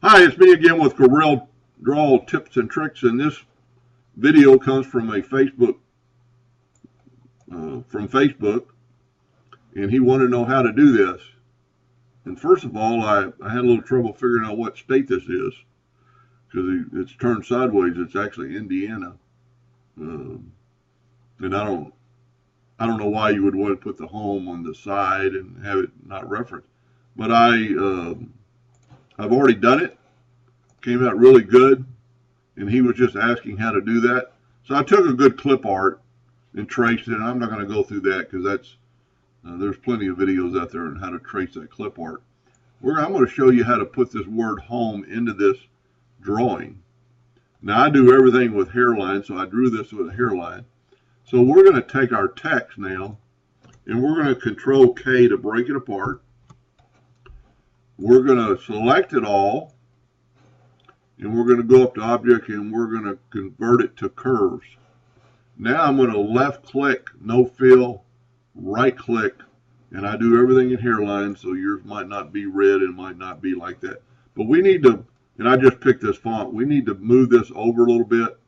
Hi, it's me again with Corel Draw Tips and Tricks, and this video comes from a Facebook, and he wanted to know how to do this. And first of all, I had a little trouble figuring out what state this is because it's turned sideways. It's actually Indiana, and I don't know why you would want to put the home on the side and have it not referenced. But I've already done it. Came out really good, and he was just asking how to do that. So I took a good clip art and traced it, and I'm not going to go through that because that's there's plenty of videos out there on how to trace that clip art. I'm going to show you how to put this word home into this drawing. Now I do everything with hairline, so I drew this with a hairline. So we're going to take our text now, and we're going to Control K to break it apart. We're going to select it all, and we're going to go up to Object, and we're going to convert it to curves. Now I'm going to left click, no fill, right click, and I do everything in hairline, so yours might not be red and might not be like that. But we need to, and I just picked this font, we need to move this over a little bit,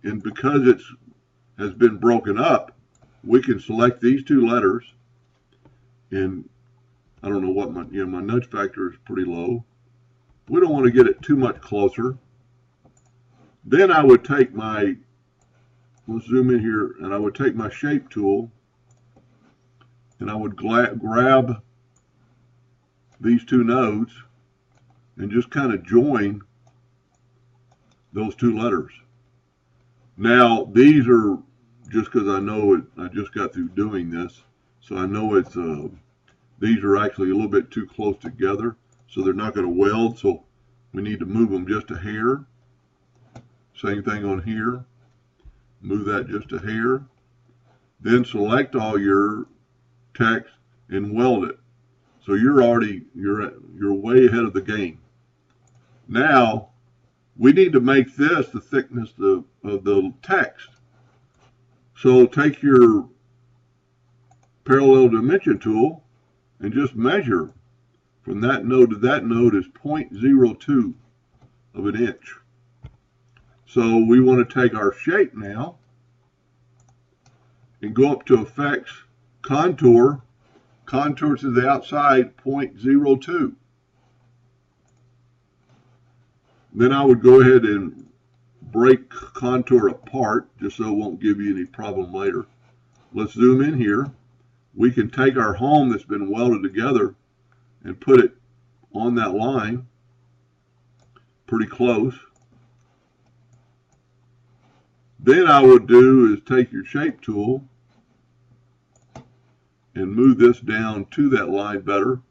and because it has been broken up, we can select these two letters, and I don't know what my nudge factor is pretty low. We don't want to get it too much closer. Then I would take my, let's zoom in here, and I would take my shape tool, and I would grab these two nodes and just kind of join those two letters. Now, these are just because I know it, I just got through doing this, so I know it's, these are actually a little bit too close together, so they're not going to weld, so we need to move them just a hair. Same thing on here. Move that just a hair. Then select all your text and weld it. So you're way ahead of the game. Now we need to make this the thickness of the text. So take your parallel dimension tool and just measure from that node to that node is 0.02 of an inch. So we want to take our shape now and go up to Effects, Contour, Contour to the outside, 0.02. Then I would go ahead and break contour apart just so it won't give you any problem later. Let's zoom in here. We can take our home that's been welded together and put it on that line pretty close. Then I would do is take your shape tool and move this down to that line better.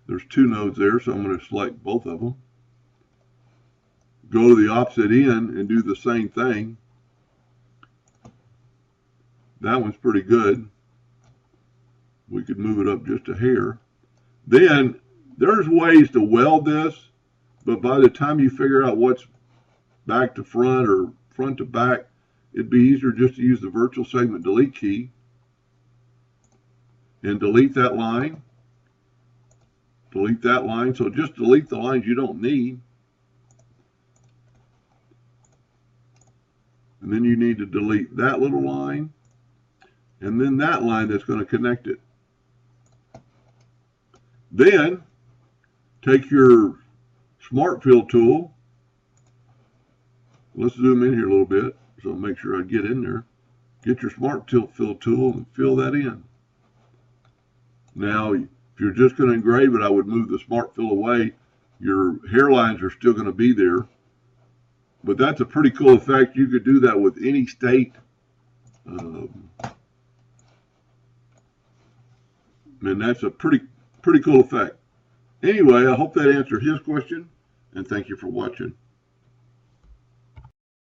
There's two nodes there, so I'm going to select both of them. Go to the opposite end and do the same thing. That one's pretty good. We could move it up just a hair. Then there's ways to weld this, but by the time you figure out what's back to front or front to back, it'd be easier just to use the virtual segment delete key and delete that line. Delete that line. So just delete the lines you don't need. And then you need to delete that little line and then that line that's going to connect it. Then take your Smart Fill tool. Let's zoom in here a little bit so make sure I get in there. Get your Smart Fill tool and fill that in. Now, if you're just going to engrave it, I would move the Smart Fill away. Your hairlines are still going to be there. But that's a pretty cool effect. You could do that with any state. And that's a pretty cool effect. Anyway, I hope that answered his question, and thank you for watching.